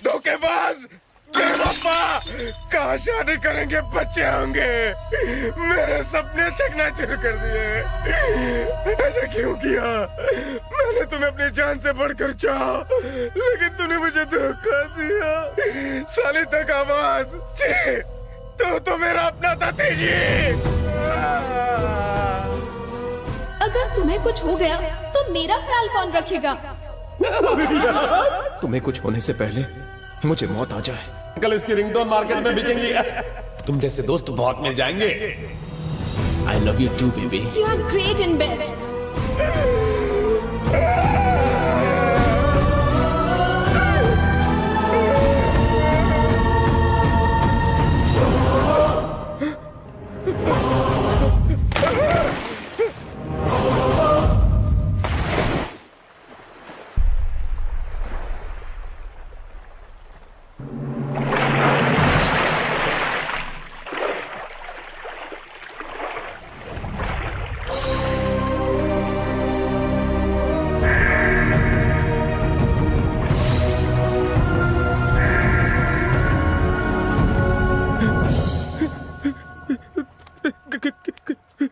धोखेबाज, बेवफा, कहाँ शादी करेंगे, बच्चे होंगे, मेरे सपने चकनाचूर कर दिए। ऐसा क्यों किया? मैंने तुम्हें अपनी जान से बढ़कर चाहा, लेकिन तूने मुझे धोखा दिया। साली तक आवाज, छी, तो मेरा अपना था तेजी। अगर तुम्हें कुछ हो गया तो मेरा ख्याल कौन रखेगा? तुम्हें कुछ होने से पहले मुझे मौत आ जाए। कल इसकी रिंगटोन मार्केट में बिकेंगी। तुम जैसे दोस्त बहुत मिल जाएंगे। I love you too, baby. You are great in bed.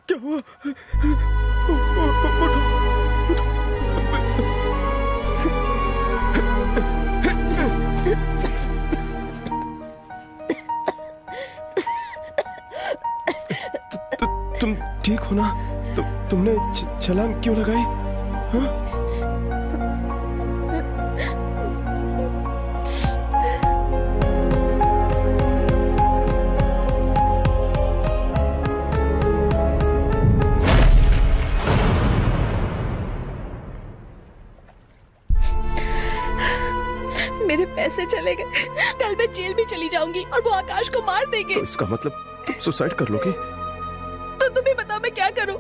क्या हुआ? तुम ठीक हो ना? तुमने छलांग क्यों लगाई? हाँ? मेरे पैसे चले गए, कल मैं जेल भी चली जाऊंगी और वो आकाश को मार देंगे। तो इसका मतलब तुम सुसाइड कर लोगी? तो तुम ही बताओ मैं क्या करूं?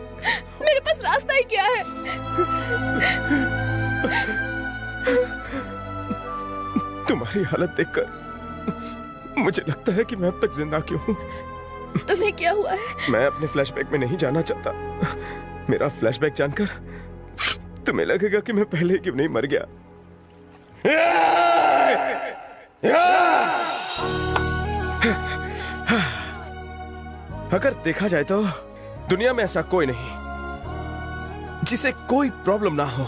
मेरे पास रास्ता ही क्या है? तुम्हारी हालत देखकर मुझे लगता है कि मैं अब तक जिंदा क्यों हूं। तुम्हें क्या हुआ है? मैं अपने फ्लैशबैक में नहीं जाना चाहता। मेरा फ्लैशबैक जानकर तुम्हें लगेगा कि मैं पहले क्यों नहीं मर गया। अगर देखा जाए तो दुनिया में ऐसा कोई नहीं जिसे कोई प्रॉब्लम ना हो।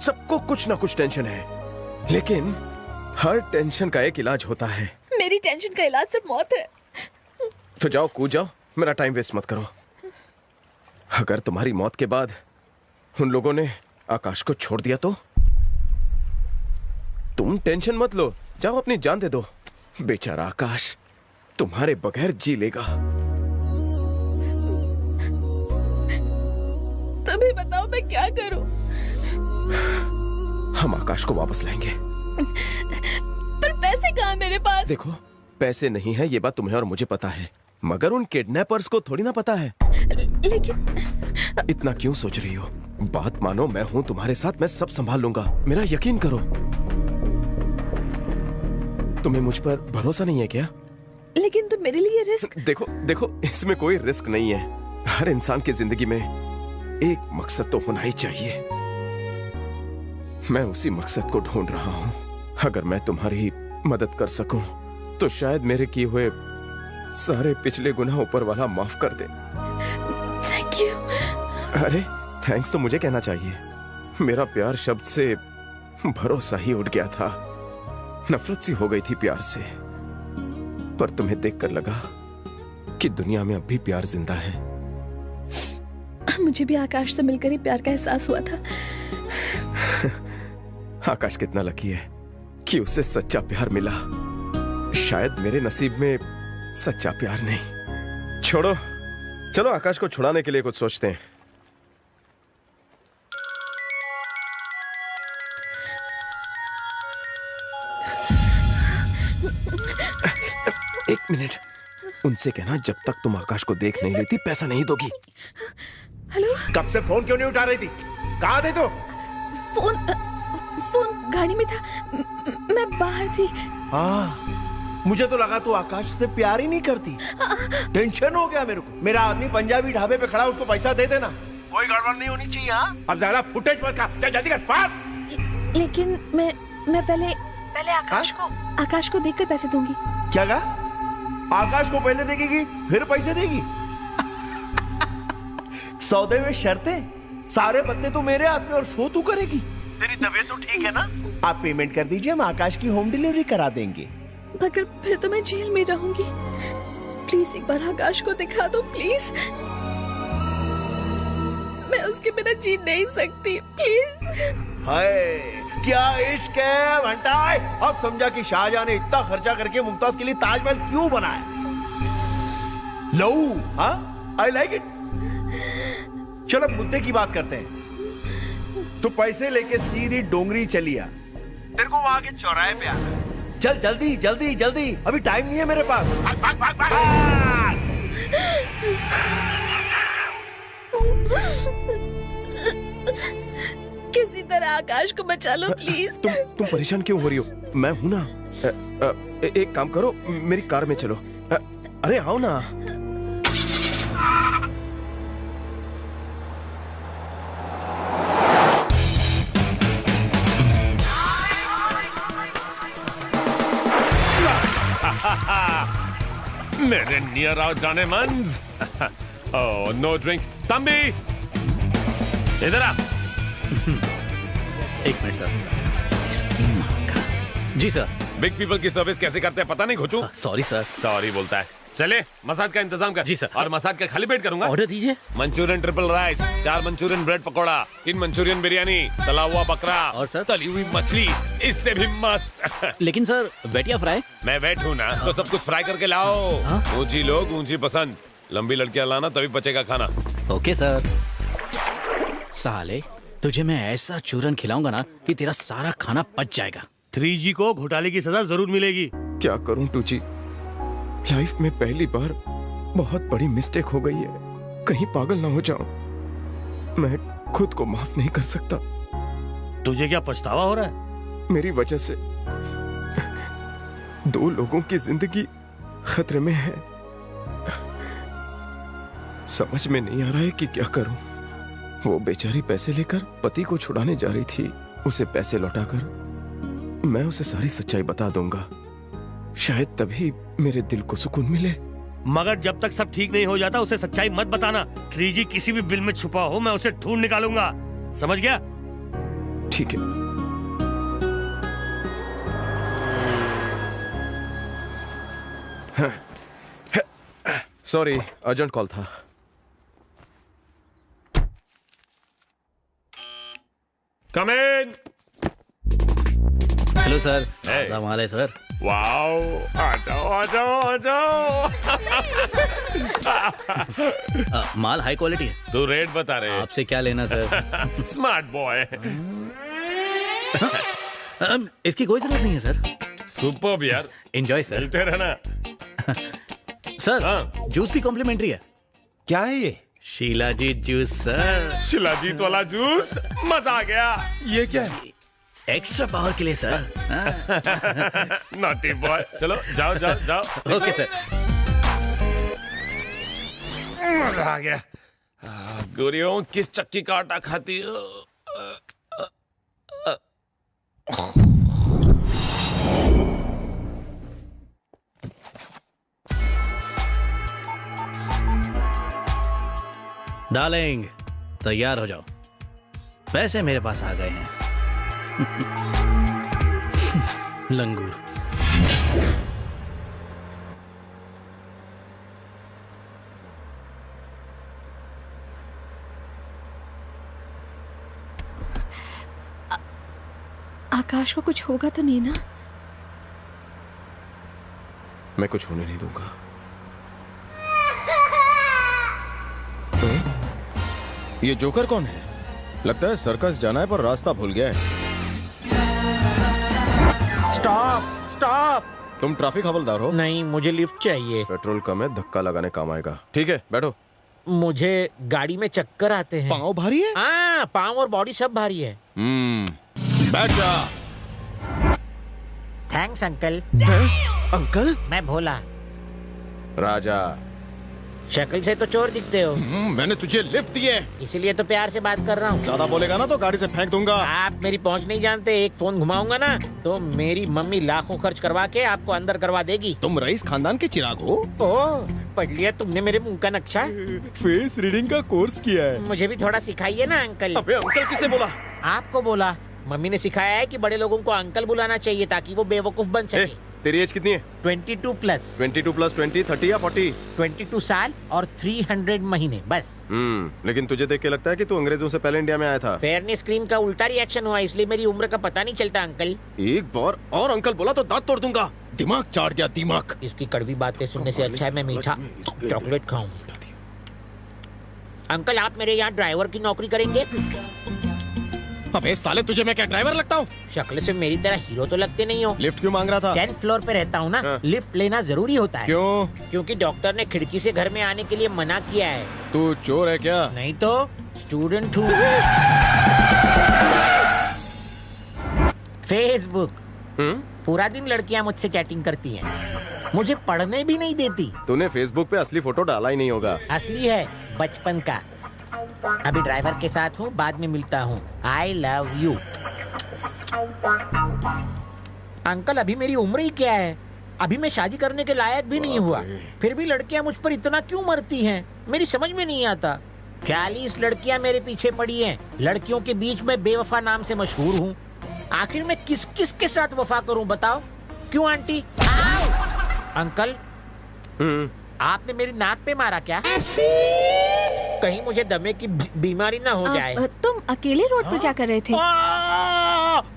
सबको कुछ ना कुछ टेंशन है, लेकिन हर टेंशन का एक इलाज होता है। मेरी टेंशन का इलाज सिर्फ मौत है। तो जाओ, कूद जाओ, मेरा टाइम वेस्ट मत करो। अगर तुम्हारी मौत के बाद उन लोगों ने आकाश को छोड़ दिया तो? तुम टेंशन मत लो, जाओ अपनी जान दे दो। बेचारा आकाश तुम्हारे बगैर जी लेगा। तुम ही बताओ मैं क्या करूं? हम आकाश को वापस लाएंगे। पर पैसे कहाँ हैं मेरे पास? देखो, पैसे नहीं है ये बात तुम्हें और मुझे पता है, मगर उन किडनैपर्स को थोड़ी ना पता है। लेकिन इतना क्यों सोच रही हो? बात मानो, मैं हूं तुम्हारे साथ, मैं सब संभाल लूंगा। मेरा यकीन करो। तुम्हें मुझ पर भरोसा नहीं है क्या? लेकिन तुम मेरे लिए रिस्क। देखो देखो, इसमें कोई रिस्क नहीं है। हर इंसान की जिंदगी में एक मकसद तो होना ही चाहिए। मैं उसी मकसद को ढूंढ रहा हूं। अगर मैं तुम्हारी मदद कर सकूं तो शायद मेरे किए हुए सारे पिछले गुनाह ऊपर वाला माफ कर दे। Thank you. अरे थैंक्स तो मुझे कहना चाहिए। मेरा प्यार शब्द से भरोसा ही उठ गया था। नफरत सी हो गई थी प्यार से। पर तुम्हें देखकर लगा कि दुनिया में अब भी प्यार जिंदा है। मुझे भी आकाश से मिलकर ही प्यार का एहसास हुआ था। आकाश कितना लकी है कि उसे सच्चा प्यार मिला। शायद मेरे नसीब में सच्चा प्यार नहीं। छोड़ो, चलो आकाश को छुड़ाने के लिए कुछ सोचते हैं। एक मिनट, उनसे कहना जब तक तुम आकाश को देख नहीं लेती पैसा नहीं दोगी। हेलो, कब से फोन क्यों नहीं उठा रही थी? कहाँ थे तो? फोन गाड़ी में था, मैं बाहर थी। मुझे तो लगा तू आकाश से प्यार ही नहीं करती। टेंशन हो गया मेरे को। मेरा आदमी पंजाबी ढाबे पे खड़ा, उसको पैसा दे देना। कोई गड़बड़ नहीं होनी चाहिए। अब ज्यादा फुटेज मत खा, चल जल्दी कर, फास्ट। लेकिन मैं मैं पहले आकाश को देखकर पैसे दूंगी। क्या कहा? आकाश को पहले देगी फिर पैसे देगी? सौदे में शर्तें? सारे पत्ते तो मेरे हाथ में और शो तू करेगी। तेरी तबीयत तो ठीक है ना? आप पेमेंट कर दीजिए, हम आकाश की होम डिलीवरी करा देंगे। मगर फिर तो मैं जेल में रहूंगी। प्लीज एक बार आकाश को दिखा दो प्लीज। मैं उसके बिना जी नहीं सकती, प्लीज। हाय क्या इश्क है घंटाए। अब समझा कि शाहजहां ने इतना खर्चा करके मुमताज के लिए ताजमहल क्यों बनाया। लो हाँ, आई लाइक इट। चलो मुद्दे की बात करते हैं। तो पैसे लेके सीधी डोंगरी चली आ। तेरे को वहां के चौराहे पे आना। चल जल्दी जल्दी जल्दी, अभी टाइम नहीं है मेरे पास। भाग भाग भाग भाग। किसी तरह आकाश को बचा लो प्लीज। तुम परेशान क्यों हो रही हो? मैं हूं ना। एक काम करो, मेरी कार में चलो। अरे आओ ना। मेरे नियर आओ जाने मंज। Oh no drink. तंबी इधर आ। एक मिनट सर। इसकी मां का। जी सर। बिग पीपल की सर्विस कैसे करते हैं पता नहीं घोचू। Sorry sir. सॉरी बोलता है। चले मसाज का इंतजाम कर। जी सर। और मसाज का खाली पेट करूंगा। ऑर्डर दीजिए। Manchurian triple rice, 4 Manchurian bread pakora, 3 Manchurian biryani, तला हुआ बकरा और सर? तली हुई मछली, इससे भी मस्त। लेकिन सर वेटिया फ्राई। मैं वेट हूँ ना, तो सब कुछ फ्राई करके लाओ। ऊंची लोग ऊंची पसंद, लंबी लड़कियां लाना तभी बचेगा खाना। Okay sir. साले तुझे मैं ऐसा चूरन खिलाऊंगा ना कि तेरा सारा खाना पच जाएगा। 3G को घोटाले की सजा जरूर मिलेगी। क्या करूं टूची, लाइफ में पहली बार बहुत बड़ी मिस्टेक हो गई है। कहीं पागल ना हो जाऊं। मैं खुद को माफ नहीं कर सकता। तुझे क्या पछतावा हो रहा है? मेरी वजह से 2 लोगों की जिंदगी खतरे में है। समझ में नहीं आ रहा है कि क्या करूं। वो बेचारी पैसे लेकर पति को छुड़ाने जा रही थी। उसे पैसे लौटाकर मैं उसे सारी सच्चाई बता दूंगा। शायद तभी मेरे दिल को सुकून मिले। मगर जब तक सब ठीक नहीं हो जाता उसे सच्चाई मत बताना। 3G किसी भी बिल में छुपा हो, मैं उसे ढूंढ निकालूंगा। समझ गया? ठीक है। सॉरी, अर्जेंट कॉल था। Come in. Hello sir. Hey. हमारे सर। वाओ, आ जाओ आ जाओ आ जाओ। माल हाई क्वालिटी है। तू रेट बता रहे। आपसे क्या लेना सर? Smart boy. इसकी कोई जरूरत नहीं है सर। सुपर्ब यार। Enjoy sir. मिलते रहना। सर हाँ। जूस भी कॉम्प्लीमेंट्री है। क्या है ये? शीलाजीत जूस सर। शिलाजीत वाला जूस, मजा आ गया। ये क्या है? एक्स्ट्रा पावर के लिए सर। Naughty boy. चलो जाओ जाओ जाओ। Okay sir. मजा आ गया। गोरियों किस चक्की का आटा खाती हो? डार्लिंग तैयार हो जाओ, पैसे मेरे पास आ गए हैं। लंगूर। आकाश को कुछ होगा तो नहीं ना? मैं कुछ होने नहीं दूंगा। ये जोकर कौन है? लगता है सर्कस जाना है पर रास्ता भूल गया है। Stop stop. तुम ट्रैफिक हवलदार हो? नहीं, मुझे लिफ्ट चाहिए। पेट्रोल कम है, धक्का लगाने काम आएगा। ठीक है बैठो। मुझे गाड़ी में चक्कर आते हैं। पाँव भारी है? हाँ, पाँव और बॉडी सब भारी है। बैठ जा। Thanks uncle. अंकल? मैं भोला। राजा, शक्ल से तो चोर दिखते हो, मैंने तुझे लिफ्ट दी है। इसीलिए तो प्यार से बात कर रहा हूँ। ज्यादा बोलेगा ना तो गाड़ी से फेंक दूंगा। आप मेरी पहुँच नहीं जानते, एक फोन घुमाऊंगा ना तो मेरी मम्मी लाखों खर्च करवा के आपको अंदर करवा देगी। तुम रईस खानदान के चिराग हो? ओह, पढ़ लिया तुमने मेरे मुंह का नक्शा? फेस रीडिंग का कोर्स किया है। मुझे भी थोड़ा सिखाइए ना अंकल। अबे अंकल किसे बोला? आपको बोला। मम्मी ने सिखाया है कि बड़े लोगों को अंकल बुलाना चाहिए ताकि वो बेवकूफ बन सके। तेरी एज कितनी है? 22 प्लस 22 प्लस 20, 30 या 40? 22 साल और 300 महीने बस। लेकिन तुझे देख के लगता है कि तू अंग्रेजों से पहले इंडिया में आया था। फेयरनेस क्रीम का उल्टा रिएक्शन हुआ, इसलिए मेरी उम्र का पता नहीं चलता अंकल। एक बार और अंकल बोला तो दांत तोड़ दूंगा। दिमाग चाट गया दिमाग। इसकी कड़वी बातें सुनने से अच्छा है मैं मीठा चॉकलेट खाऊं। अंकल आप मेरे यहाँ ड्राइवर की नौकरी करेंगे? अबे साले तुझे मैं क्या ड्राइवर लगता हूँ? शक्ल से मेरी तरह हीरो तो लगते नहीं हो। लिफ्ट क्यों मांग रहा था? 10th फ्लोर पे रहता हूँ ना, हाँ। लिफ्ट लेना जरूरी होता है। क्यों? क्योंकि डॉक्टर ने खिड़की से घर में आने के लिए मना किया है। तू चोर है क्या? नहीं तो स्टूडेंट हूँ। फेसबुक पूरा दिन लड़कियां मुझसे चैटिंग करती हैं, मुझे पढ़ने भी नहीं देती। तूने फेसबुक पे असली फोटो डाला ही नहीं होगा। असली है, बचपन का। अभी ड्राइवर के साथ हूँ, बाद में मिलता हूँ। I love you. अंकल अभी मेरी उम्र ही क्या है? अभी मैं शादी करने के लायक भी नहीं हुआ, फिर भी लड़कियां मुझ पर इतना क्यों मरती हैं? मेरी समझ में नहीं आता। 40 लड़कियां मेरे पीछे पड़ी हैं। लड़कियों के बीच में बेवफा नाम से मशहूर हूँ। आखिर मैं किस किस के साथ वफा करूं बताओ? क्यों आंटी? आओ! अंकल आपने मेरी नाक पे मारा क्या? कहीं मुझे दमे की बीमारी ना हो जाए। तुम अकेले रोड पर क्या कर रहे थे?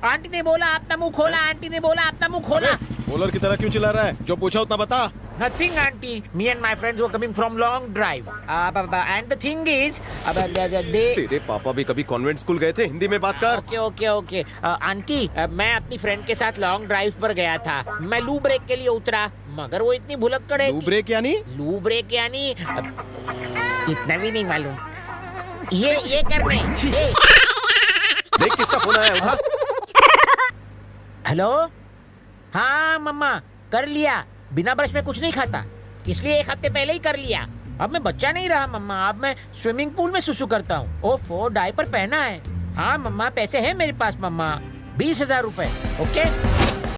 आंटी ने बोला अपना मुंह खोला, आंटी ने बोला अपना मुंह खोला। बोलर की तरह क्यों चिल्ला रहा है? जो पूछा उतना बता। Nothing, auntie. Me and my friends were coming from long drive. And the thing is, they. तेरे पापा भी कभी कॉन्वेंट स्कूल गए थे? हिंदी में बात कर। ओके। आंटी मैं अपनी फ्रेंड के साथ लॉन्ग ड्राइव पर गया था। मैं लू ब्रेक के लिए उतरा, मगर वो इतनी भुलक्कड़ है। लू ब्रेक यानी? लू ब्रेक यानी इतना भी नहीं मालूम। ये करने। देख किसका फोन आया, उठा। हेलो, हाँ मम्मा कर लिया। बिना ब्रश में कुछ नहीं खाता, इसलिए 1 हफ्ते पहले ही कर लिया। अब मैं बच्चा नहीं रहा मम्मा, अब मैं स्विमिंग पूल में सुसु करता हूँ। ओफो, डायपर पहना है। हाँ मम्मा पैसे हैं मेरे पास मम्मा, 20,000 रुपए। ओके